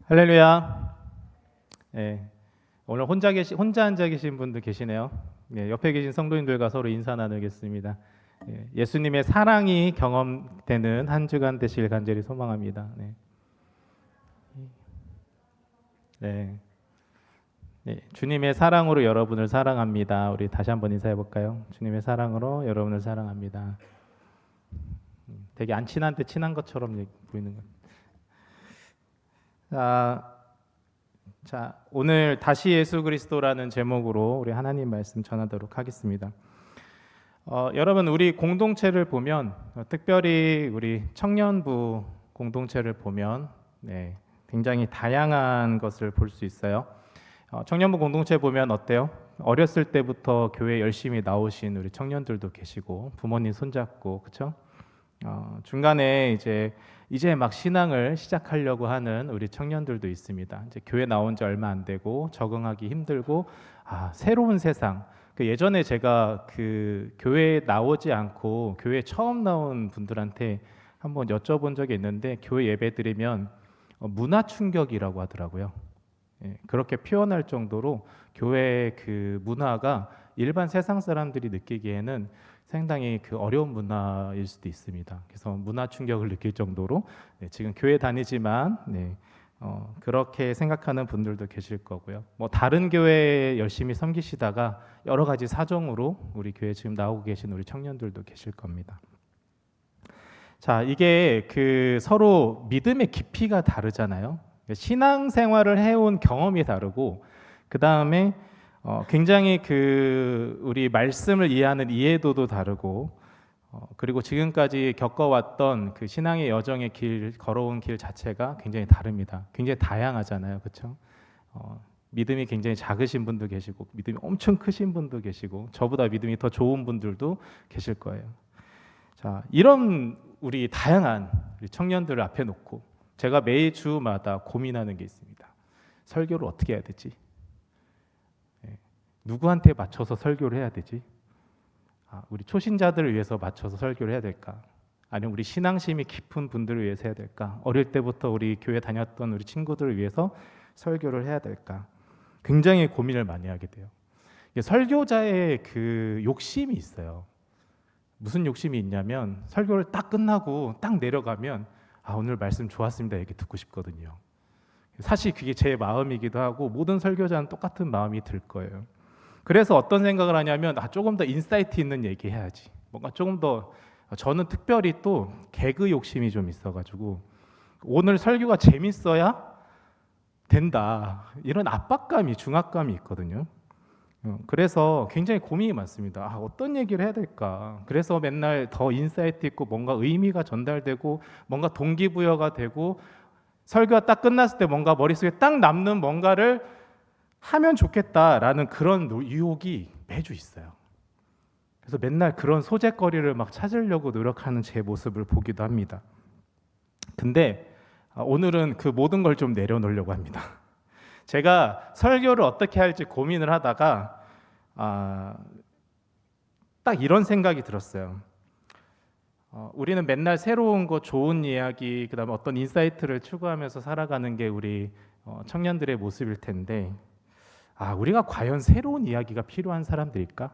할렐루야. 네, 오늘 혼자 앉아 계신 분들 계시네요. 네, 옆에 계신 성도님들과 서로 인사 나누겠습니다. 예수님의 사랑이 경험되는 한 주간 되실 간절히 소망합니다. 네. 네. 네, 주님의 사랑으로 여러분을 사랑합니다. 우리 다시 한번 인사해 볼까요? 주님의 사랑으로 여러분을 사랑합니다. 되게 안 친한데 친한 것처럼 보이는 것. 자, 오늘 다시 예수 그리스도라는 제목으로 우리 하나님 말씀 전하도록 하겠습니다. 여러분, 우리 공동체를 보면 특별히 우리 청년부 공동체를 보면 굉장히 다양한 것을 볼 수 있어요. 청년부 공동체 보면 어때요? 어렸을 때부터 교회 열심히 나오신 우리 청년들도 계시고 부모님 손잡고, 그렇죠? 중간에 이제 막 신앙을 시작하려고 하는 우리 청년들도 있습니다. 이제 교회 나온 지 얼마 안 되고 적응하기 힘들고 새로운 세상. 예전에 제가 그 교회에 나오지 않고 교회 처음 나온 분들한테 한번 여쭤본 적이 있는데 교회 예배 드리면 문화 충격이라고 하더라고요. 그렇게 표현할 정도로 교회의 그 문화가 일반 세상 사람들이 느끼기에는 상당히 그 어려운 문화일 수도 있습니다. 그래서 문화 충격을 느낄 정도로 지금 교회 다니지만 그렇게 생각하는 분들도 계실 거고요. 뭐 다른 교회에 열심히 섬기시다가 여러 가지 사정으로 우리 교회 지금 나오고 계신 우리 청년들도 계실 겁니다. 자, 이게 그 서로 믿음의 깊이가 다르잖아요. 신앙생활을 해온 경험이 다르고 그 다음에 굉장히 그 우리 말씀을 이해하는 이해도도 다르고 그리고 지금까지 겪어왔던 그 신앙의 여정의 길, 걸어온 길 자체가 굉장히 다릅니다. 굉장히 다양하잖아요, 그렇죠? 믿음이 굉장히 작으신 분도 계시고 믿음이 엄청 크신 분도 계시고 저보다 믿음이 더 좋은 분들도 계실 거예요. 자, 이런 우리 다양한 우리 청년들을 앞에 놓고 제가 매주마다 고민하는 게 있습니다. 설교를 어떻게 해야 되지? 누구한테 맞춰서 설교를 해야 되지? 우리 초신자들을 위해서 맞춰서 설교를 해야 될까? 아니면 우리 신앙심이 깊은 분들을 위해서 해야 될까? 어릴 때부터 우리 교회 다녔던 우리 친구들을 위해서 설교를 해야 될까? 굉장히 고민을 많이 하게 돼요. 설교자의 그 욕심이 있어요. 무슨 욕심이 있냐면 설교를 딱 끝나고 딱 내려가면 오늘 말씀 좋았습니다 이렇게 듣고 싶거든요. 사실 그게 제 마음이기도 하고 모든 설교자는 똑같은 마음이 들 거예요. 그래서 어떤 생각을 하냐면 조금 더 인사이트 있는 얘기 해야지. 뭔가 조금 더 저는 특별히 또 개그 욕심이 좀 있어가지고 오늘 설교가 재밌어야 된다 이런 압박감이 중압감이 있거든요. 그래서 굉장히 고민이 많습니다. 어떤 얘기를 해야 될까? 그래서 맨날 더 인사이트 있고 뭔가 의미가 전달되고 뭔가 동기부여가 되고 설교가 딱 끝났을 때 뭔가 머릿속에 딱 남는 뭔가를 하면 좋겠다라는 그런 유혹이 매주 있어요. 그래서 맨날 그런 소재거리를 막 찾으려고 노력하는 제 모습을 보기도 합니다. 근데 오늘은 그 모든 걸 좀 내려놓으려고 합니다. 제가 설교를 어떻게 할지 고민을 하다가 딱 이런 생각이 들었어요. 우리는 맨날 새로운 거, 좋은 이야기, 그다음에 어떤 인사이트를 추구하면서 살아가는 게 우리 청년들의 모습일 텐데 우리가 과연 새로운 이야기가 필요한 사람들일까?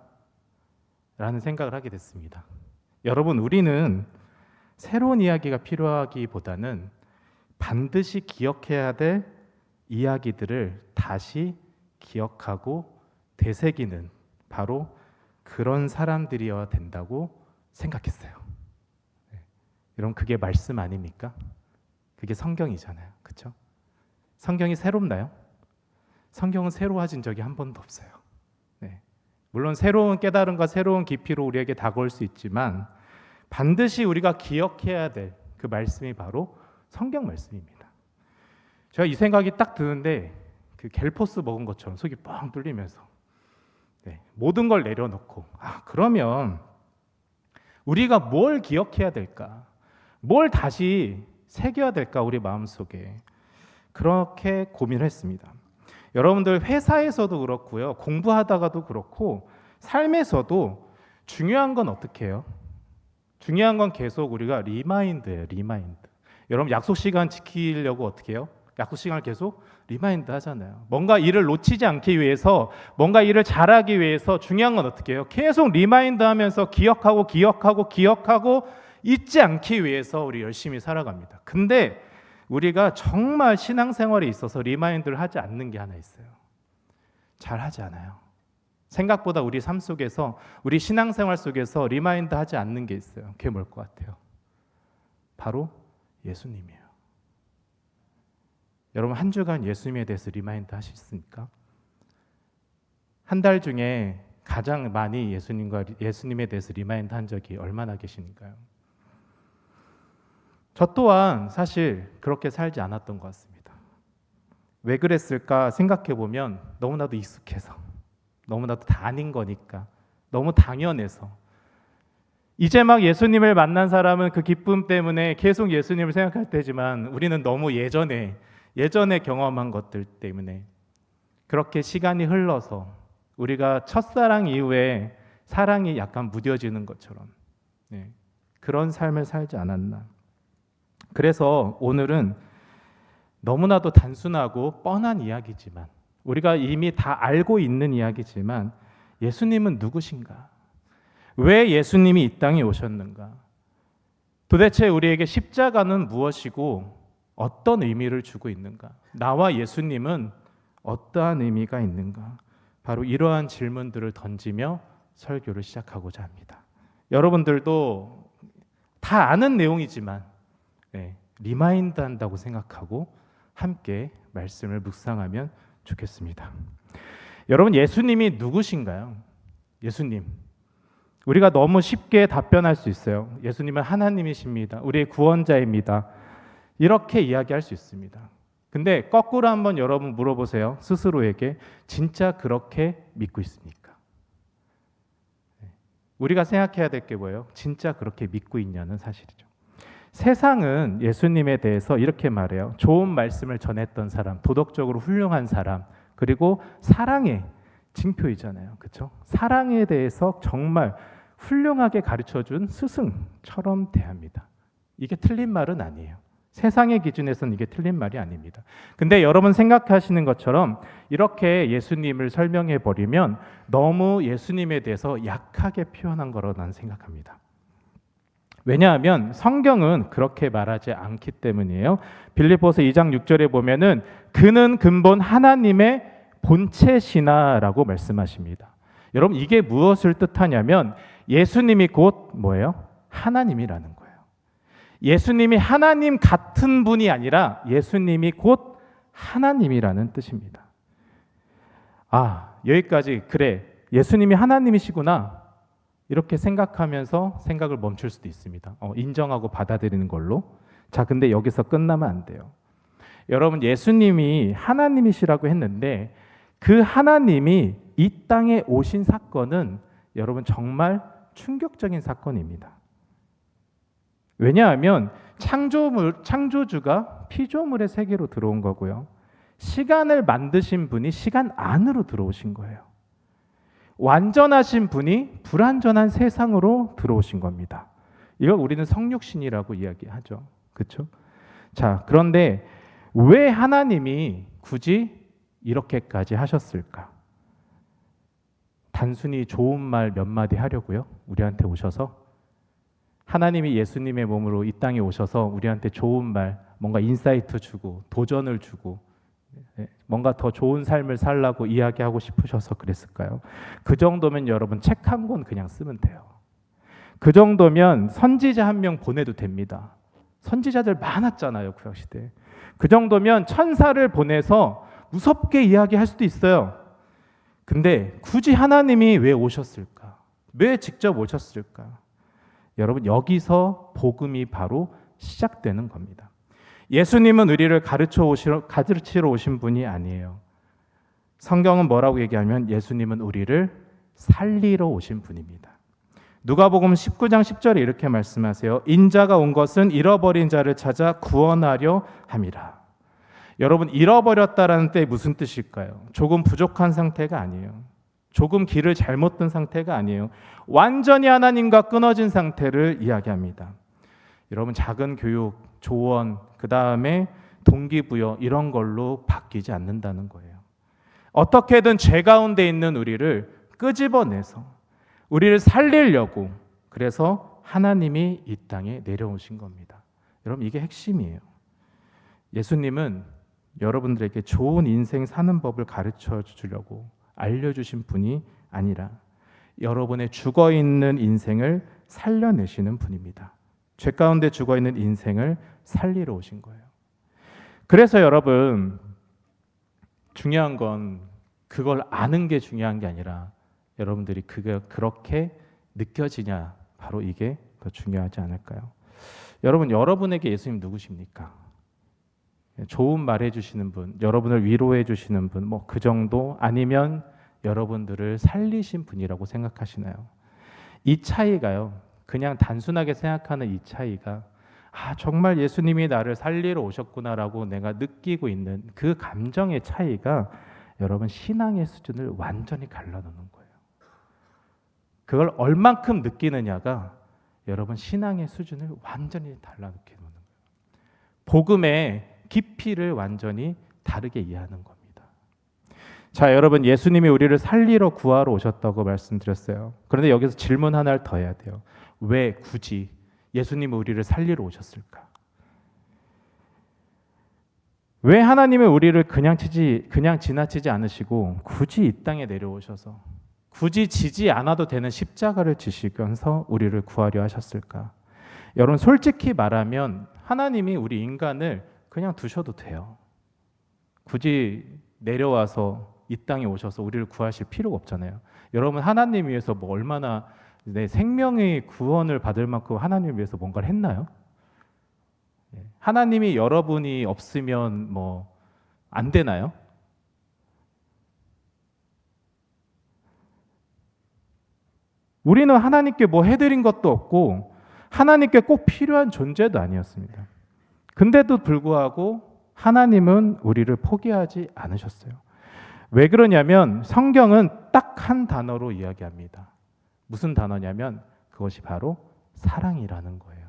라는 생각을 하게 됐습니다. 여러분, 우리는 새로운 이야기가 필요하기보다는 반드시 기억해야 될 이야기들을 다시 기억하고 되새기는 바로 그런 사람들이어야 된다고 생각했어요. 여러분, 그게 말씀 아닙니까? 그게 성경이잖아요, 그렇죠? 성경이 새롭나요? 성경은 새로워진 적이 한 번도 없어요. 물론 새로운 깨달음과 새로운 깊이로 우리에게 다가올 수 있지만 반드시 우리가 기억해야 될 그 말씀이 바로 성경 말씀입니다. 제가 이 생각이 딱 드는데 그 갤포스 먹은 것처럼 속이 뻥 뚫리면서 모든 걸 내려놓고 그러면 우리가 뭘 기억해야 될까? 뭘 다시 새겨야 될까? 우리 마음속에 그렇게 고민을 했습니다. 여러분들 회사에서도 그렇고요, 공부하다가도 그렇고 삶에서도 중요한 건 어떻게 해요? 중요한 건 계속 우리가 리마인드예요. 리마인드. 여러분 약속 시간 지키려고 어떻게 해요? 약속 시간을 계속 리마인드 하잖아요. 뭔가 일을 놓치지 않기 위해서, 뭔가 일을 잘하기 위해서 중요한 건 어떻게 해요? 계속 리마인드 하면서 기억하고 잊지 않기 위해서 우리 열심히 살아갑니다. 근데 우리가 정말 신앙생활에 있어서 리마인드를 하지 않는 게 하나 있어요. 잘 하지 않아요. 생각보다 우리 삶 속에서, 우리 신앙생활 속에서 리마인드 하지 않는 게 있어요. 그게 뭘 것 같아요? 바로 예수님이에요. 여러분, 한 주간 예수님에 대해서 리마인드 하셨습니까? 한 달 중에 가장 많이 예수님에 대해서 리마인드 한 적이 얼마나 계시는가요? 저 또한 사실 그렇게 살지 않았던 것 같습니다. 왜 그랬을까 생각해 보면 너무나도 익숙해서, 너무나도 다 아닌 거니까, 너무 당연해서. 이제 막 예수님을 만난 사람은 그 기쁨 때문에 계속 예수님을 생각할 때지만, 우리는 너무 예전에 경험한 것들 때문에 그렇게 시간이 흘러서 우리가 첫사랑 이후에 사랑이 약간 무뎌지는 것처럼 그런 삶을 살지 않았나. 그래서 오늘은 너무나도 단순하고 뻔한 이야기지만, 우리가 이미 다 알고 있는 이야기지만, 예수님은 누구신가? 왜 예수님이 이 땅에 오셨는가? 도대체 우리에게 십자가는 무엇이고 어떤 의미를 주고 있는가? 나와 예수님은 어떠한 의미가 있는가? 바로 이러한 질문들을 던지며 설교를 시작하고자 합니다. 여러분들도 다 아는 내용이지만 리마인드 한다고 생각하고 함께 말씀을 묵상하면 좋겠습니다. 여러분, 예수님이 누구신가요? 예수님. 우리가 너무 쉽게 답변할 수 있어요. 예수님은 하나님이십니다. 우리의 구원자입니다. 이렇게 이야기할 수 있습니다. 근데 거꾸로 한번 여러분 물어보세요. 스스로에게 진짜 그렇게 믿고 있습니까? 우리가 생각해야 될 게 뭐예요? 진짜 그렇게 믿고 있냐는 사실이죠. 세상은 예수님에 대해서 이렇게 말해요. 좋은 말씀을 전했던 사람, 도덕적으로 훌륭한 사람, 그리고 사랑의 징표이잖아요. 그렇죠? 사랑에 대해서 정말 훌륭하게 가르쳐준 스승처럼 대합니다. 이게 틀린 말은 아니에요. 세상의 기준에서는 이게 틀린 말이 아닙니다. 근데 여러분 생각하시는 것처럼 이렇게 예수님을 설명해 버리면 너무 예수님에 대해서 약하게 표현한 거라고 나는 생각합니다. 왜냐하면 성경은 그렇게 말하지 않기 때문이에요. 빌립보서 2장 6절에 보면은 그는 근본 하나님의 본체시나라고 말씀하십니다. 여러분, 이게 무엇을 뜻하냐면 예수님이 곧 뭐예요? 하나님이라는 거예요. 예수님이 하나님 같은 분이 아니라 예수님이 곧 하나님이라는 뜻입니다. 아, 여기까지 그래, 예수님이 하나님이시구나 이렇게 생각하면서 생각을 멈출 수도 있습니다. 인정하고 받아들이는 걸로. 자, 근데 여기서 끝나면 안 돼요. 여러분, 예수님이 하나님이시라고 했는데 그 하나님이 이 땅에 오신 사건은 여러분 정말 충격적인 사건입니다. 왜냐하면 창조주가 피조물의 세계로 들어온 거고요. 시간을 만드신 분이 시간 안으로 들어오신 거예요. 완전하신 분이 불완전한 세상으로 들어오신 겁니다. 이걸 우리는 성육신이라고 이야기하죠. 그렇죠? 자, 그런데 왜 하나님이 굳이 이렇게까지 하셨을까? 단순히 좋은 말 몇 마디 하려고요? 우리한테 오셔서? 하나님이 예수님의 몸으로 이 땅에 오셔서 우리한테 좋은 말, 뭔가 인사이트 주고 도전을 주고 뭔가 더 좋은 삶을 살라고 이야기하고 싶으셔서 그랬을까요? 그 정도면 여러분 책 한 권 그냥 쓰면 돼요. 그 정도면 선지자 한 명 보내도 됩니다. 선지자들 많았잖아요, 구약시대에. 그 정도면 천사를 보내서 무섭게 이야기할 수도 있어요. 근데 굳이 하나님이 왜 오셨을까? 왜 직접 오셨을까? 여러분, 여기서 복음이 바로 시작되는 겁니다. 예수님은 우리를 가르치러 오신 분이 아니에요. 성경은 뭐라고 얘기하면 예수님은 우리를 살리러 오신 분입니다. 누가복음 19장 10절에 이렇게 말씀하세요. 인자가 온 것은 잃어버린 자를 찾아 구원하려 함이라. 여러분, 잃어버렸다라는 때 무슨 뜻일까요? 조금 부족한 상태가 아니에요. 조금 길을 잘못 든 상태가 아니에요. 완전히 하나님과 끊어진 상태를 이야기합니다. 여러분, 작은 교육, 조언, 그 다음에 동기부여 이런 걸로 바뀌지 않는다는 거예요. 어떻게든 죄 가운데 있는 우리를 끄집어내서 우리를 살리려고, 그래서 하나님이 이 땅에 내려오신 겁니다. 여러분, 이게 핵심이에요. 예수님은 여러분들에게 좋은 인생 사는 법을 가르쳐 주려고 알려주신 분이 아니라 여러분의 죽어있는 인생을 살려내시는 분입니다. 죄 가운데 죽어있는 인생을 살리러 오신 거예요. 그래서 여러분, 중요한 건 그걸 아는 게 중요한 게 아니라 여러분들이 그게 그렇게 느껴지냐, 바로 이게 더 중요하지 않을까요? 여러분, 여러분에게 예수님 누구십니까? 좋은 말 해주시는 분, 여러분을 위로해 주시는 분, 뭐 그 정도, 아니면 여러분들을 살리신 분이라고 생각하시나요? 이 차이가요, 그냥 단순하게 생각하는 이 차이가 정말 예수님이 나를 살리러 오셨구나라고 내가 느끼고 있는 그 감정의 차이가 여러분 신앙의 수준을 완전히 갈라놓는 거예요. 그걸 얼만큼 느끼느냐가 여러분 신앙의 수준을 완전히 달라놓게 놓는 거예요. 복음의 깊이를 완전히 다르게 이해하는 겁니다. 자, 여러분, 예수님이 우리를 살리러 구하러 오셨다고 말씀드렸어요. 그런데 여기서 질문 하나를 더 해야 돼요. 왜 굳이 예수님이 우리를 살리러 오셨을까? 왜 하나님은 우리를 그냥 지나치지 않으시고 굳이 이 땅에 내려오셔서 굳이 지지 않아도 되는 십자가를 지시면서 우리를 구하려 하셨을까? 여러분, 솔직히 말하면 하나님이 우리 인간을 그냥 두셔도 돼요. 굳이 내려와서 이 땅에 오셔서 우리를 구하실 필요가 없잖아요. 여러분, 하나님 위해서 뭐 얼마나 내 생명의 구원을 받을 만큼 하나님을 위해서 뭔가를 했나요? 하나님이 여러분이 없으면 뭐 안 되나요? 우리는 하나님께 뭐 해드린 것도 없고 하나님께 꼭 필요한 존재도 아니었습니다. 근데도 불구하고 하나님은 우리를 포기하지 않으셨어요. 왜 그러냐면 성경은 딱 한 단어로 이야기합니다. 무슨 단어냐면 그것이 바로 사랑이라는 거예요.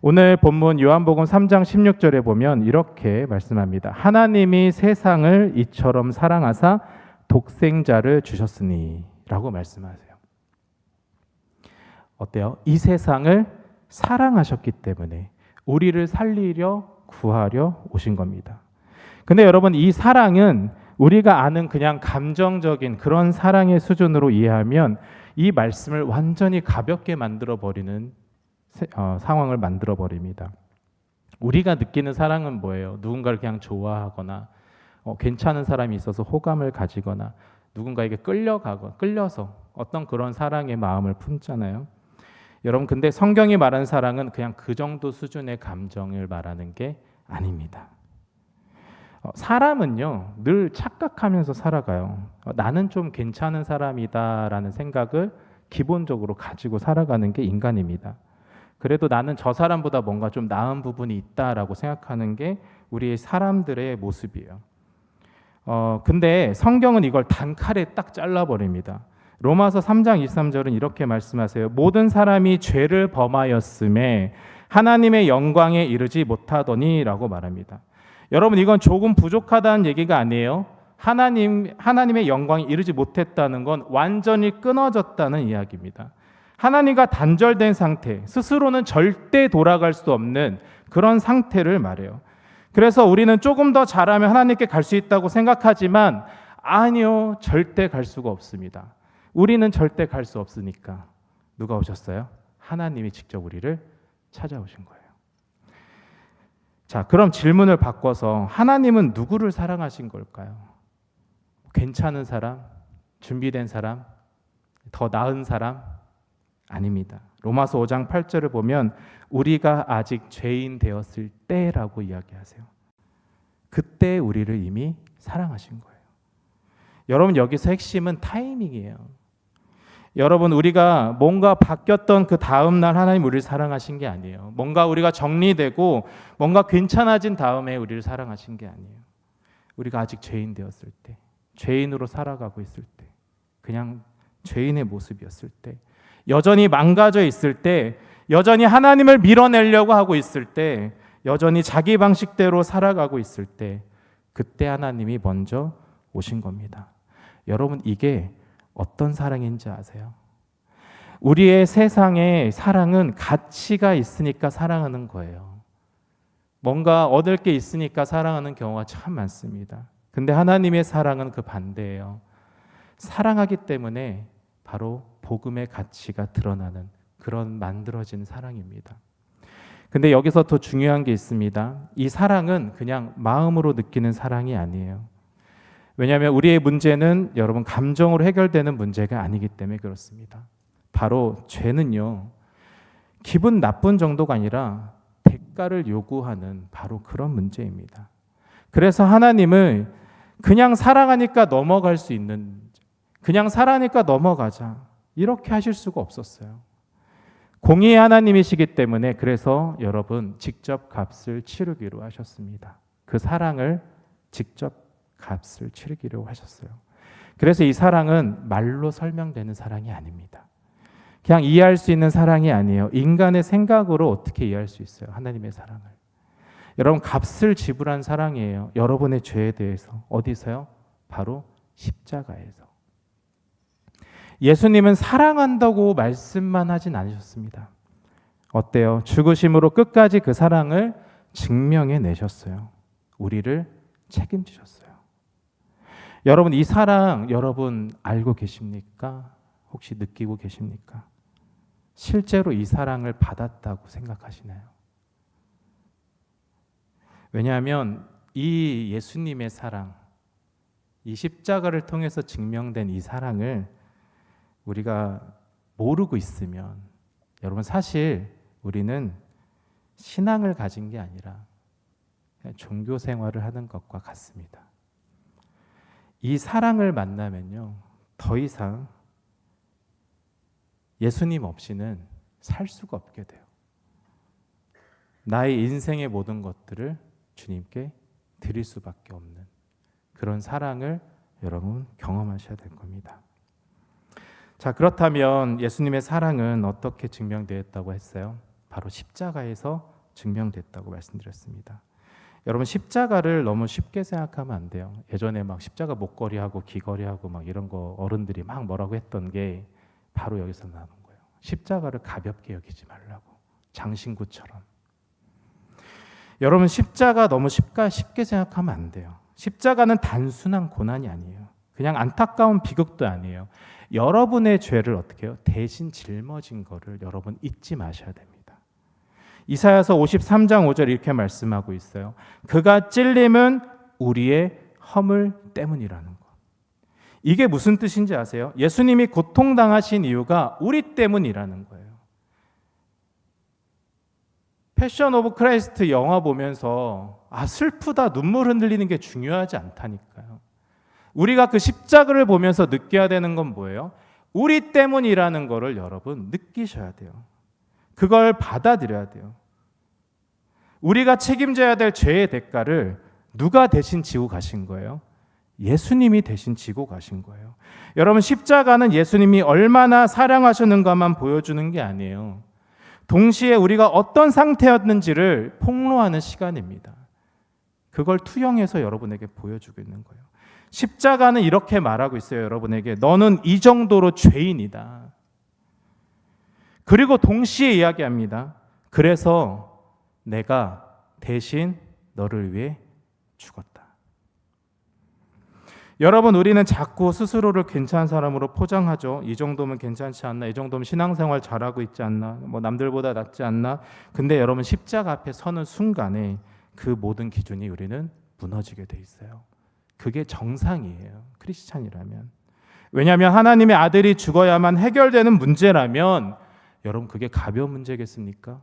오늘 본문 요한복음 3장 16절에 보면 이렇게 말씀합니다. 하나님이 세상을 이처럼 사랑하사 독생자를 주셨으니 라고 말씀하세요. 어때요? 이 세상을 사랑하셨기 때문에 우리를 살리려 구하려 오신 겁니다. 근데 여러분, 이 사랑은 우리가 아는 그냥 감정적인 그런 사랑의 수준으로 이해하면 이 말씀을 완전히 가볍게 만들어버리는 상황을 만들어버립니다. 우리가 느끼는 사랑은 뭐예요? 누군가를 그냥 좋아하거나 괜찮은 사람이 있어서 호감을 가지거나 누군가에게 끌려서 어떤 그런 사랑의 마음을 품잖아요. 여러분, 근데 성경이 말하는 사랑은 그냥 그 정도 수준의 감정을 말하는 게 아닙니다. 사람은요, 늘 착각하면서 살아가요. 나는 좀 괜찮은 사람이다라는 생각을 기본적으로 가지고 살아가는 게 인간입니다. 그래도 나는 저 사람보다 뭔가 좀 나은 부분이 있다라고 생각하는 게 우리 사람들의 모습이에요. 근데 성경은 이걸 단칼에 딱 잘라버립니다. 로마서 3장 23절은 이렇게 말씀하세요. 모든 사람이 죄를 범하였음에 하나님의 영광에 이르지 못하더니 라고 말합니다. 여러분, 이건 조금 부족하다는 얘기가 아니에요. 하나님의 영광에 이르지 못했다는 건 완전히 끊어졌다는 이야기입니다. 하나님과 단절된 상태, 스스로는 절대 돌아갈 수 없는 그런 상태를 말해요. 그래서 우리는 조금 더 잘하면 하나님께 갈 수 있다고 생각하지만 아니요, 절대 갈 수가 없습니다. 우리는 절대 갈 수 없으니까 누가 오셨어요? 하나님이 직접 우리를 찾아오신 거예요. 자, 그럼 질문을 바꿔서 하나님은 누구를 사랑하신 걸까요? 괜찮은 사람? 준비된 사람? 더 나은 사람? 아닙니다. 로마서 5장 8절을 보면 우리가 아직 죄인 되었을 때라고 이야기하세요. 그때 우리를 이미 사랑하신 거예요. 여러분, 여기서 핵심은 타이밍이에요. 여러분, 우리가 뭔가 바뀌었던 그 다음 날 하나님 우리를 사랑하신 게 아니에요. 뭔가 우리가 정리되고 뭔가 괜찮아진 다음에 우리를 사랑하신 게 아니에요. 우리가 아직 죄인 되었을 때, 죄인으로 살아가고 있을 때, 그냥 죄인의 모습이었을 때, 여전히 망가져 있을 때, 여전히 하나님을 밀어내려고 하고 있을 때, 여전히 자기 방식대로 살아가고 있을 때 그때 하나님이 먼저 오신 겁니다. 여러분, 이게 어떤 사랑인지 아세요? 우리의 세상에 사랑은 가치가 있으니까 사랑하는 거예요. 뭔가 얻을 게 있으니까 사랑하는 경우가 참 많습니다. 근데 하나님의 사랑은 그 반대예요. 사랑하기 때문에 바로 복음의 가치가 드러나는 그런 만들어진 사랑입니다. 근데 여기서 더 중요한 게 있습니다. 이 사랑은 그냥 마음으로 느끼는 사랑이 아니에요. 왜냐하면 우리의 문제는 여러분 감정으로 해결되는 문제가 아니기 때문에 그렇습니다. 바로 죄는요, 기분 나쁜 정도가 아니라 대가를 요구하는 바로 그런 문제입니다. 그래서 하나님을 그냥 사랑하니까 넘어갈 수 있는, 그냥 사랑하니까 넘어가자, 이렇게 하실 수가 없었어요. 공의의 하나님이시기 때문에 그래서 여러분 직접 값을 치르기로 하셨습니다. 그 사랑을 직접 값을 치르기로 하셨어요. 그래서 이 사랑은 말로 설명되는 사랑이 아닙니다. 그냥 이해할 수 있는 사랑이 아니에요. 인간의 생각으로 어떻게 이해할 수 있어요? 하나님의 사랑을. 여러분, 값을 지불한 사랑이에요. 여러분의 죄에 대해서. 어디서요? 바로 십자가에서. 예수님은 사랑한다고 말씀만 하진 않으셨습니다. 어때요? 죽으심으로 끝까지 그 사랑을 증명해 내셨어요. 우리를 책임지셨어요. 여러분, 이 사랑 여러분 알고 계십니까? 혹시 느끼고 계십니까? 실제로 이 사랑을 받았다고 생각하시나요? 왜냐하면 이 예수님의 사랑, 이 십자가를 통해서 증명된 이 사랑을 우리가 모르고 있으면 여러분 사실 우리는 신앙을 가진 게 아니라 그냥 종교 생활을 하는 것과 같습니다. 이 사랑을 만나면요, 더 이상 예수님 없이는 살 수가 없게 돼요. 나의 인생의 모든 것들을 주님께 드릴 수밖에 없는 그런 사랑을 여러분 경험하셔야 될 겁니다. 자, 그렇다면 예수님의 사랑은 어떻게 증명되었다고 했어요? 바로 십자가에서 증명됐다고 말씀드렸습니다. 여러분, 십자가를 너무 쉽게 생각하면 안 돼요. 예전에 막 십자가 목걸이하고 귀걸이하고 막 이런 거 어른들이 막 뭐라고 했던 게 바로 여기서 나오는 거예요. 십자가를 가볍게 여기지 말라고. 장신구처럼. 여러분, 십자가 너무 쉽게 생각하면 안 돼요. 십자가는 단순한 고난이 아니에요. 그냥 안타까운 비극도 아니에요. 여러분의 죄를 어떻게 해요? 대신 짊어진 거를 여러분 잊지 마셔야 됩니다. 이사야서 53장 5절 이렇게 말씀하고 있어요. 그가 찔림은 우리의 허물 때문이라는 거. 이게 무슨 뜻인지 아세요? 예수님이 고통당하신 이유가 우리 때문이라는 거예요. 패션 오브 크라이스트 영화 보면서 슬프다, 눈물 흔들리는 게 중요하지 않다니까요. 우리가 그 십자가를 보면서 느껴야 되는 건 뭐예요? 우리 때문이라는 거를 여러분 느끼셔야 돼요. 그걸 받아들여야 돼요. 우리가 책임져야 될 죄의 대가를 누가 대신 지고 가신 거예요? 예수님이 대신 지고 가신 거예요. 여러분, 십자가는 예수님이 얼마나 사랑하셨는가만 보여주는 게 아니에요. 동시에 우리가 어떤 상태였는지를 폭로하는 시간입니다. 그걸 투영해서 여러분에게 보여주고 있는 거예요. 십자가는 이렇게 말하고 있어요. 여러분에게 너는 이 정도로 죄인이다. 그리고 동시에 이야기합니다. 그래서 내가 대신 너를 위해 죽었다. 여러분, 우리는 자꾸 스스로를 괜찮은 사람으로 포장하죠. 이 정도면 괜찮지 않나? 이 정도면 신앙생활 잘하고 있지 않나? 뭐 남들보다 낫지 않나? 근데 여러분, 십자가 앞에 서는 순간에 그 모든 기준이 우리는 무너지게 돼 있어요. 그게 정상이에요. 크리스찬이라면. 왜냐하면 하나님의 아들이 죽어야만 해결되는 문제라면 여러분, 그게 가벼운 문제겠습니까?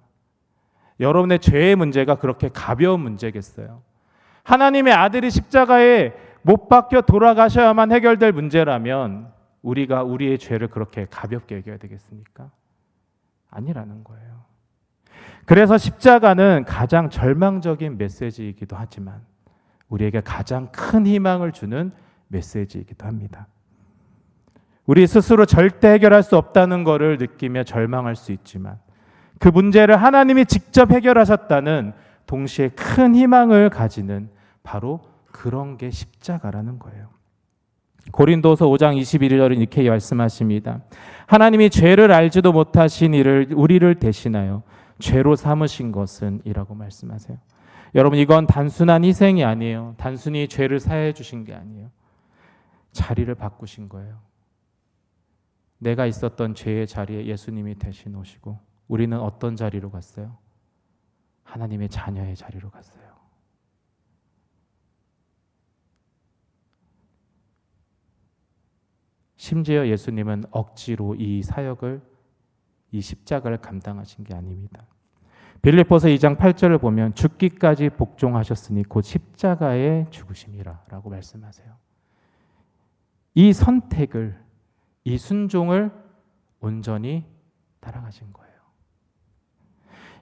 여러분의 죄의 문제가 그렇게 가벼운 문제겠어요? 하나님의 아들이 십자가에 못 박혀 돌아가셔야만 해결될 문제라면 우리가 우리의 죄를 그렇게 가볍게 여겨야 되겠습니까? 아니라는 거예요. 그래서 십자가는 가장 절망적인 메시지이기도 하지만 우리에게 가장 큰 희망을 주는 메시지이기도 합니다. 우리 스스로 절대 해결할 수 없다는 것을 느끼며 절망할 수 있지만 그 문제를 하나님이 직접 해결하셨다는 동시에 큰 희망을 가지는 바로 그런 게 십자가라는 거예요. 고린도서 5장 21절은 이렇게 말씀하십니다. 하나님이 죄를 알지도 못하신 이를 우리를 대신하여 죄로 삼으신 것은 이라고 말씀하세요. 여러분, 이건 단순한 희생이 아니에요. 단순히 죄를 사해 주신 게 아니에요. 자리를 바꾸신 거예요. 내가 있었던 죄의 자리에 예수님이 대신 오시고 우리는 어떤 자리로 갔어요? 하나님의 자녀의 자리로 갔어요. 심지어 예수님은 억지로 이 사역을, 이 십자가를 감당하신 게 아닙니다. 빌립보서 2장 8절을 보면 죽기까지 복종하셨으니 곧 십자가의 죽으심이라 라고 말씀하세요. 이 선택을, 이 순종을 온전히 따라가신 거예요.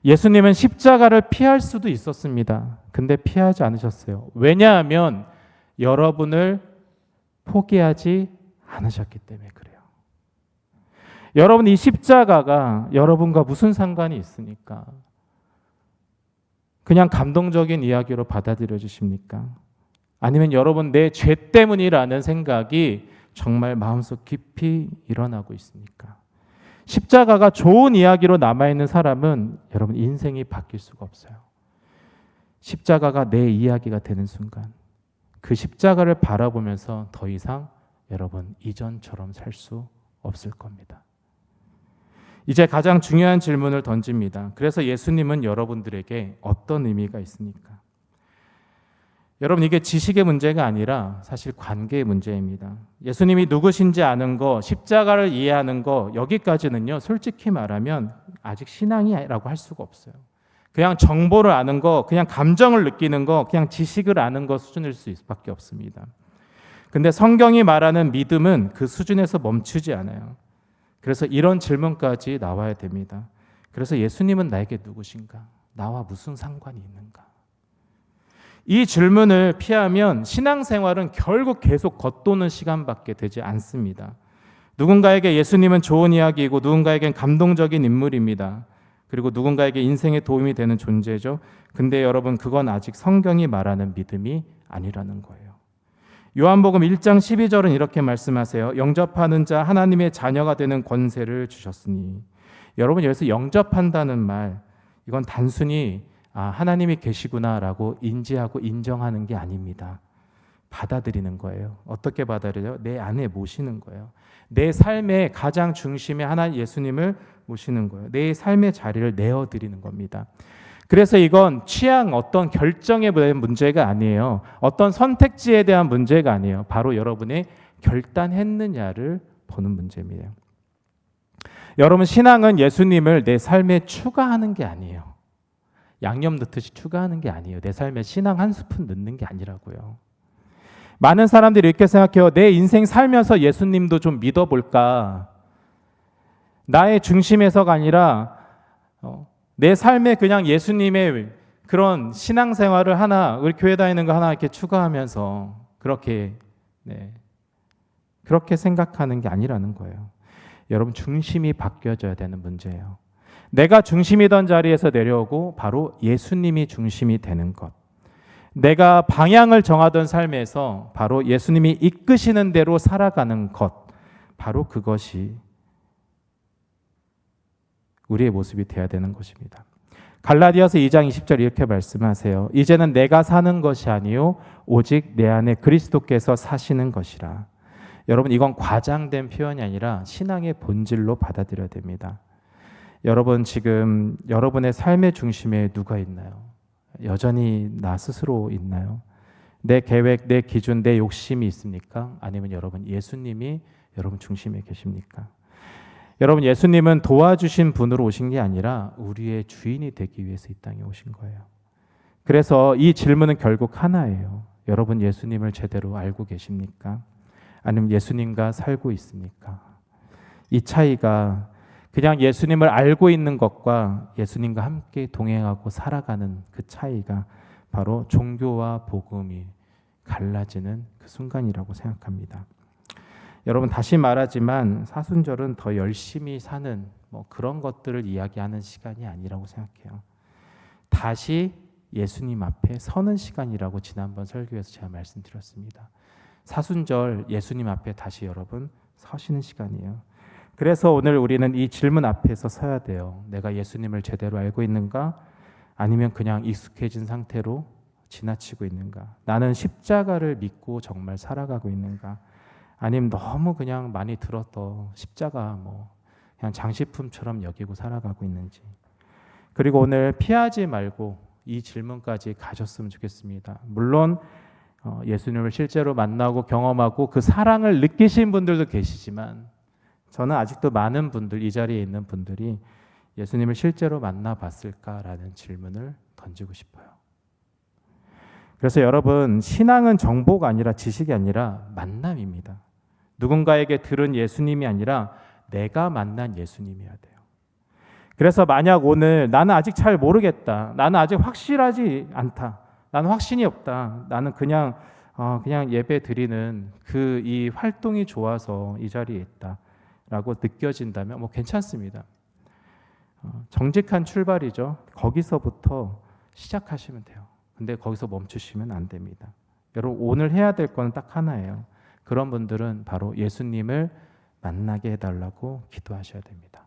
예수님은 십자가를 피할 수도 있었습니다. 근데 피하지 않으셨어요. 왜냐하면 여러분을 포기하지 않으셨기 때문에 그래요. 여러분, 이 십자가가 여러분과 무슨 상관이 있습니까? 그냥 감동적인 이야기로 받아들여 주십니까? 아니면 여러분 내 죄 때문이라는 생각이 정말 마음속 깊이 일어나고 있습니까? 십자가가 좋은 이야기로 남아있는 사람은 여러분 인생이 바뀔 수가 없어요. 십자가가 내 이야기가 되는 순간 그 십자가를 바라보면서 더 이상 여러분 이전처럼 살 수 없을 겁니다. 이제 가장 중요한 질문을 던집니다. 그래서 예수님은 여러분들에게 어떤 의미가 있습니까? 여러분, 이게 지식의 문제가 아니라 사실 관계의 문제입니다. 예수님이 누구신지 아는 거, 십자가를 이해하는 거, 여기까지는요, 솔직히 말하면 아직 신앙이라고 할 수가 없어요. 그냥 정보를 아는 거, 그냥 감정을 느끼는 거, 그냥 지식을 아는 거 수준일 수밖에 없습니다. 근데 성경이 말하는 믿음은 그 수준에서 멈추지 않아요. 그래서 이런 질문까지 나와야 됩니다. 그래서 예수님은 나에게 누구신가? 나와 무슨 상관이 있는가? 이 질문을 피하면 신앙생활은 결국 계속 겉도는 시간밖에 되지 않습니다. 누군가에게 예수님은 좋은 이야기이고 누군가에겐 감동적인 인물입니다. 그리고 누군가에게 인생에 도움이 되는 존재죠. 근데 여러분, 그건 아직 성경이 말하는 믿음이 아니라는 거예요. 요한복음 1장 12절은 이렇게 말씀하세요. 영접하는 자 하나님의 자녀가 되는 권세를 주셨으니. 여러분, 여기서 영접한다는 말, 이건 단순히 하나님이 계시구나라고 인지하고 인정하는 게 아닙니다. 받아들이는 거예요. 어떻게 받아들여요? 내 안에 모시는 거예요. 내 삶의 가장 중심에 하나님 예수님을 모시는 거예요. 내 삶의 자리를 내어드리는 겁니다. 그래서 이건 취향, 어떤 결정에 대한 문제가 아니에요. 어떤 선택지에 대한 문제가 아니에요. 바로 여러분의 결단했느냐를 보는 문제입니다. 여러분, 신앙은 예수님을 내 삶에 추가하는 게 아니에요. 양념 넣듯이 추가하는 게 아니에요. 내 삶에 신앙 한 스푼 넣는 게 아니라고요. 많은 사람들이 이렇게 생각해요. 내 인생 살면서 예수님도 좀 믿어볼까? 나의 중심에서가 아니라 내 삶에 그냥 예수님의 그런 신앙생활을 하나, 우리 교회 다니는 거 하나 이렇게 추가하면서 그렇게 생각하는 게 아니라는 거예요. 여러분, 중심이 바뀌어져야 되는 문제예요. 내가 중심이던 자리에서 내려오고 바로 예수님이 중심이 되는 것. 내가 방향을 정하던 삶에서 바로 예수님이 이끄시는 대로 살아가는 것. 바로 그것이 우리의 모습이 되어야 되는 것입니다. 갈라디아서 2장 20절 이렇게 말씀하세요. 이제는 내가 사는 것이 아니요 오직 내 안에 그리스도께서 사시는 것이라. 여러분, 이건 과장된 표현이 아니라 신앙의 본질로 받아들여야 됩니다. 여러분, 지금 여러분의 삶의 중심에 누가 있나요? 여전히 나 스스로 있나요? 내 계획, 내 기준, 내 욕심이 있습니까? 아니면 여러분 예수님이 여러분 중심에 계십니까? 여러분, 예수님은 도와주신 분으로 오신 게 아니라 우리의 주인이 되기 위해서 이 땅에 오신 거예요. 그래서 이 질문은 결국 하나예요. 여러분, 예수님을 제대로 알고 계십니까? 아니면 예수님과 살고 있습니까? 이 차이가 그냥 예수님을 알고 있는 것과 예수님과 함께 동행하고 살아가는 그 차이가 바로 종교와 복음이 갈라지는 그 순간이라고 생각합니다. 여러분, 다시 말하지만 사순절은 더 열심히 사는 그런 것들을 이야기하는 시간이 아니라고 생각해요. 다시 예수님 앞에 서는 시간이라고 지난번 설교에서 제가 말씀드렸습니다. 사순절 예수님 앞에 다시 여러분 서시는 시간이에요. 그래서 오늘 우리는 이 질문 앞에서 서야 돼요. 내가 예수님을 제대로 알고 있는가? 아니면 그냥 익숙해진 상태로 지나치고 있는가? 나는 십자가를 믿고 정말 살아가고 있는가? 아니면 너무 그냥 많이 들었던 십자가 그냥 장식품처럼 여기고 살아가고 있는지. 그리고 오늘 피하지 말고 이 질문까지 가졌으면 좋겠습니다. 물론 예수님을 실제로 만나고 경험하고 그 사랑을 느끼신 분들도 계시지만 저는 아직도 많은 분들, 이 자리에 있는 분들이 예수님을 실제로 만나봤을까라는 질문을 던지고 싶어요. 그래서 여러분, 신앙은 정보가 아니라 지식이 아니라 만남입니다. 누군가에게 들은 예수님이 아니라 내가 만난 예수님이어야 돼요. 그래서 만약 오늘 나는 아직 잘 모르겠다, 나는 아직 확실하지 않다, 나는 확신이 없다, 나는 그냥 예배 드리는 이 활동이 좋아서 이 자리에 있다라고 느껴진다면 괜찮습니다. 정직한 출발이죠. 거기서부터 시작하시면 돼요. 근데 거기서 멈추시면 안 됩니다. 여러분, 오늘 해야 될 건 딱 하나예요. 그런 분들은 바로 예수님을 만나게 해달라고 기도하셔야 됩니다.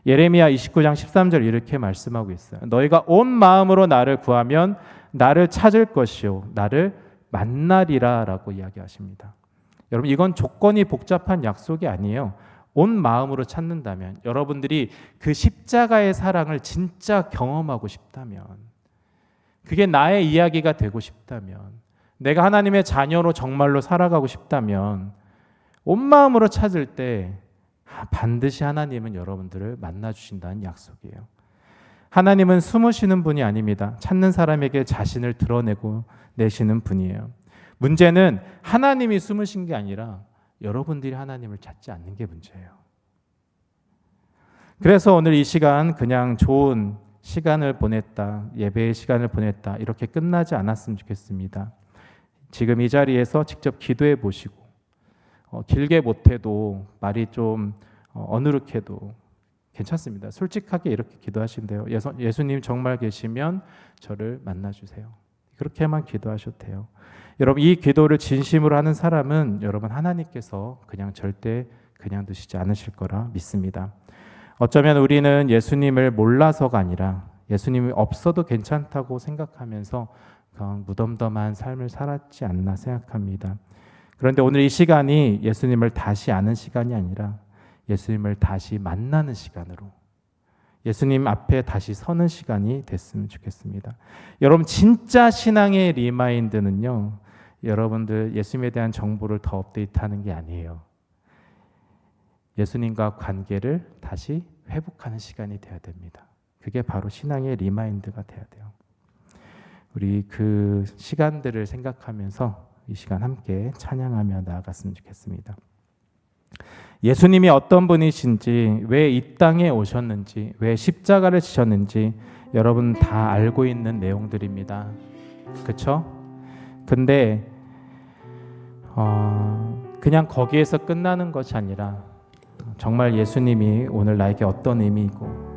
예레미야 29장 13절 이렇게 말씀하고 있어요. 너희가 온 마음으로 나를 구하면 나를 찾을 것이요 나를 만나리라 라고 이야기하십니다. 여러분, 이건 조건이 복잡한 약속이 아니에요. 온 마음으로 찾는다면, 여러분들이 그 십자가의 사랑을 진짜 경험하고 싶다면, 그게 나의 이야기가 되고 싶다면, 내가 하나님의 자녀로 정말로 살아가고 싶다면 온 마음으로 찾을 때 반드시 하나님은 여러분들을 만나주신다는 약속이에요. 하나님은 숨으시는 분이 아닙니다. 찾는 사람에게 자신을 드러내고 내시는 분이에요. 문제는 하나님이 숨으신 게 아니라 여러분들이 하나님을 찾지 않는 게 문제예요. 그래서 오늘 이 시간 그냥 좋은 시간을 보냈다, 예배의 시간을 보냈다 이렇게 끝나지 않았으면 좋겠습니다. 지금 이 자리에서 직접 기도해 보시고, 길게 못해도 말이 좀 어누룩해도 괜찮습니다. 솔직하게 이렇게 기도하시면 돼요. 예수님 정말 계시면 저를 만나주세요. 그렇게만 기도하셔도 돼요. 여러분, 이 기도를 진심으로 하는 사람은 여러분 하나님께서 그냥 절대 그냥 두시지 않으실 거라 믿습니다. 어쩌면 우리는 예수님을 몰라서가 아니라 예수님이 없어도 괜찮다고 생각하면서 그냥 무덤덤한 삶을 살았지 않나 생각합니다. 그런데 오늘 이 시간이 예수님을 다시 아는 시간이 아니라 예수님을 다시 만나는 시간으로, 예수님 앞에 다시 서는 시간이 됐으면 좋겠습니다. 여러분, 진짜 신앙의 리마인드는요, 여러분들 예수님에 대한 정보를 더 업데이트하는 게 아니에요. 예수님과 관계를 다시 회복하는 시간이 돼야 됩니다. 그게 바로 신앙의 리마인드가 돼야 돼요. 우리 그 시간들을 생각하면서 이 시간 함께 찬양하며 나아갔으면 좋겠습니다. 예수님이 어떤 분이신지, 왜 이 땅에 오셨는지, 왜 십자가를 지셨는지 여러분 다 알고 있는 내용들입니다. 그렇죠? 근데 그냥 거기에서 끝나는 것이 아니라 정말 예수님이 오늘 나에게 어떤 의미이고,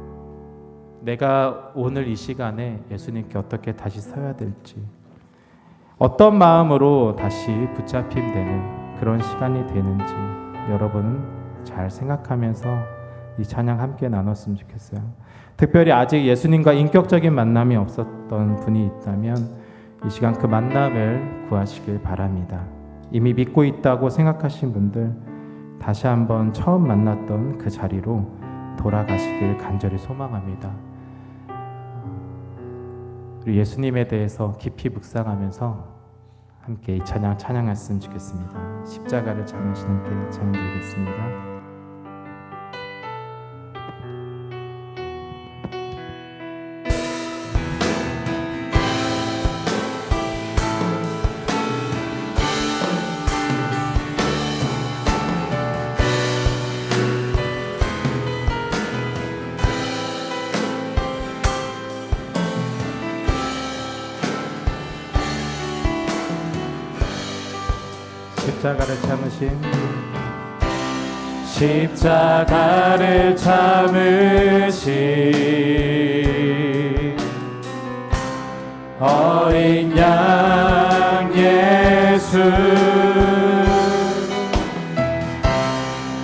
내가 오늘 이 시간에 예수님께 어떻게 다시 서야 될지, 어떤 마음으로 다시 붙잡힘 되는 그런 시간이 되는지 여러분은 잘 생각하면서 이 찬양 함께 나눴으면 좋겠어요. 특별히 아직 예수님과 인격적인 만남이 없었던 분이 있다면 이 시간 그 만남을 구하시길 바랍니다. 이미 믿고 있다고 생각하신 분들, 다시 한번 처음 만났던 그 자리로 돌아가시길 간절히 소망합니다. 우리 예수님에 대해서 깊이 묵상하면서 함께 이 찬양 찬양했으면 좋겠습니다. 십자가를 참으시는 때 찬양 드리겠습니다. 십자가를 참으신, 십자가를 참으신 어린 양 예수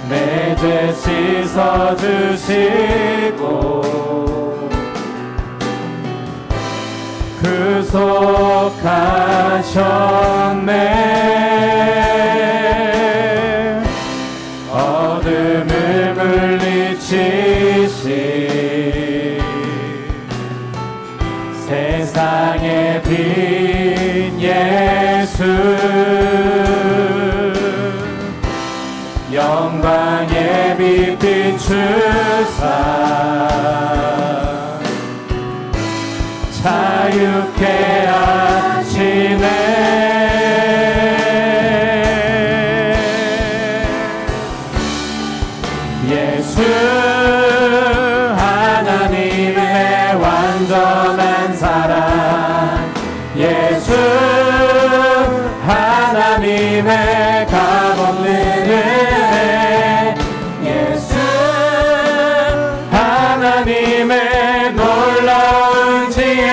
내 죄 씻어주시고 구속하셨네 어둠을 물리치시 세상의 빛 예수 영광의 빛 비추사 자유케 하시네 예수 하나님의 완전한 사랑 예수 하나님의 값없는 은혜 예수 하나님의 놀라운 지혜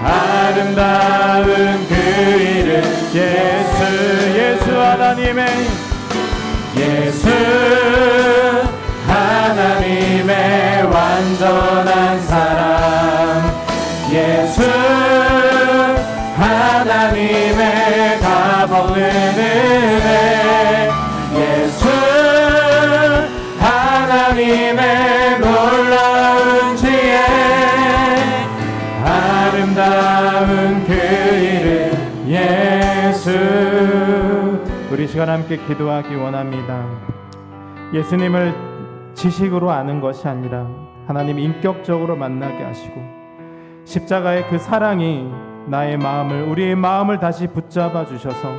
아름다운 그 이름 예수 하나님의 완전한 사랑 예수 하나님의 값없는 은혜 예수 하나님의 놀라운 지혜 아름다운 그 이름 예수. 우리 시간 함께 기도하기 원합니다. 예수님을 지식으로 아는 것이 아니라 하나님 인격적으로 만나게 하시고 십자가의 그 사랑이 나의 마음을 우리의 마음을 다시 붙잡아 주셔서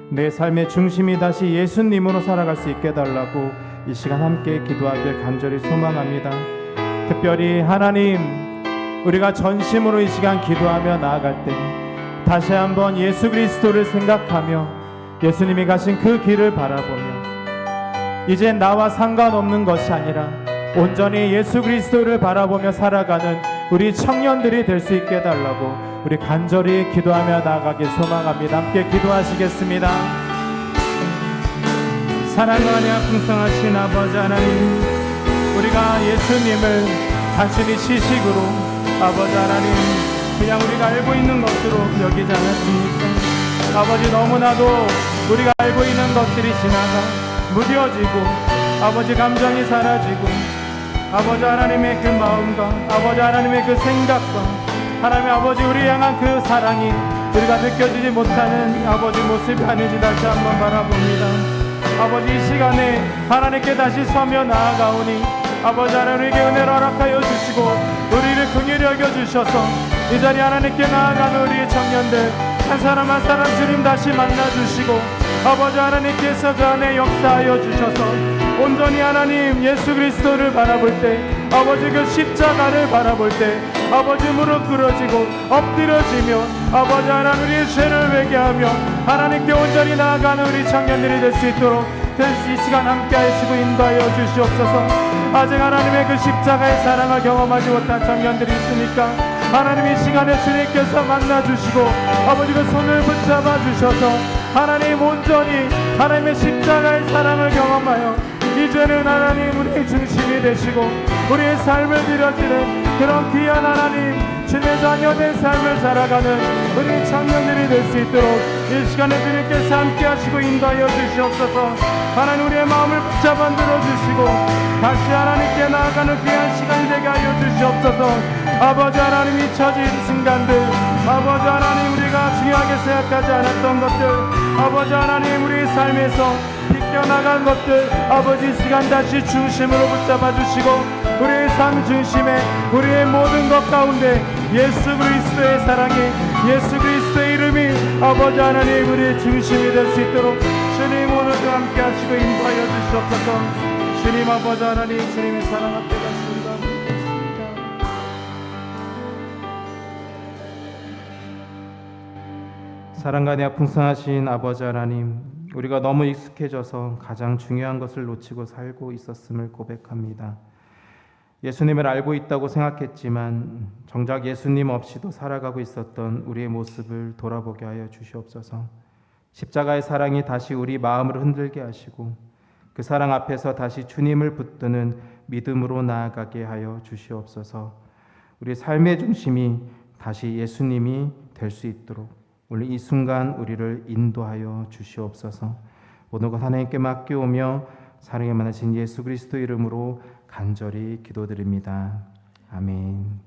내 삶의 중심이 다시 예수님으로 살아갈 수 있게 해달라고 이 시간 함께 기도하길 간절히 소망합니다. 특별히 하나님 우리가 전심으로 이 시간 기도하며 나아갈 때 다시 한번 예수 그리스도를 생각하며 예수님이 가신 그 길을 바라보며 이제 나와 상관없는 것이 아니라 온전히 예수 그리스도를 바라보며 살아가는 우리 청년들이 될 수 있게 해달라고 우리 간절히 기도하며 나아가길 소망합니다. 함께 기도하시겠습니다. 사랑하냐 풍성하신 아버지 하나님 우리가 예수님을 단순히 지식으로 아버지 하나님 그냥 우리가 알고 있는 것으로 여기지 않았습니까? 아버지 너무나도 우리가 알고 있는 것들이 지나가 무뎌지고 아버지 감정이 사라지고 아버지 하나님의 그 마음과 아버지 하나님의 그 생각과 하나님 아버지 우리 향한 그 사랑이 우리가 느껴지지 못하는 아버지 모습이 아닌지 다시 한번 바라봅니다. 아버지 이 시간에 하나님께 다시 서며 나아가오니 아버지 하나님에게 은혜를 허락하여 주시고 우리를 긍휼히 여겨주셔서 이 자리에 하나님께 나아가는 우리의 청년들 한 사람 한 사람 주님 다시 만나주시고 아버지 하나님께서 그 안에 역사하여 주셔서 온전히 하나님 예수 그리스도를 바라볼 때 아버지 그 십자가를 바라볼 때 아버지 무릎 꿇어지고 엎드려지며 아버지 하나님 우리의 죄를 회개하며 하나님께 온전히 나아가는 우리 청년들이 될 수 있도록 이 시간 함께 하시고 인도하여 주시옵소서. 아직 하나님의 그 십자가의 사랑을 경험하지 못한 청년들이 있으니까 하나님 이 시간에 주님께서 만나주시고 아버지 그 손을 붙잡아 주셔서 하나님 온전히 하나님의 십자가의 사랑을 경험하여 이제는 하나님 우리의 중심이 되시고 우리의 삶을 드려지는 그런 귀한 하나님 주님의 자녀된 삶을 살아가는 우리 청년들이 될 수 있도록 이 시간에 주님께서 함께 하시고 인도하여 주시옵소서. 하나님 우리의 마음을 붙잡아 들어주시고 다시 하나님께 나아가는 귀한 시간이 되게 하여 주시옵소서. 아버지 하나님 잊혀진 순간들 아버지 하나님 우리가 중요하게 생각하지 않았던 것들 아버지 하나님 우리의 삶에서 비껴나간 것들 아버지 이 시간 다시 중심으로 붙잡아 주시고 우리의 삶 중심에 우리의 모든 것 가운데 예수 그리스도의 사랑이 예수 그리스도의 이름이 아버지 하나님 우리의 중심이 될 수 있도록 주님 오늘도 함께 하시고 인도하여 주시옵소서. 주님 아버지 하나님 주님의 사랑 앞에 갔습니다. 사랑과 대학 풍성하신 아버지 하나님 우리가 너무 익숙해져서 가장 중요한 것을 놓치고 살고 있었음을 고백합니다. 예수님을 알고 있다고 생각했지만 정작 예수님 없이도 살아가고 있었던 우리의 모습을 돌아보게 하여 주시옵소서. 십자가의 사랑이 다시 우리 마음을 흔들게 하시고 그 사랑 앞에서 다시 주님을 붙드는 믿음으로 나아가게 하여 주시옵소서. 우리 삶의 중심이 다시 예수님이 될 수 있도록 오늘 이 순간 우리를 인도하여 주시옵소서. 모든 것 하나님께 맡겨오며 사랑에 만나신 예수 그리스도 이름으로 간절히 기도드립니다. 아멘.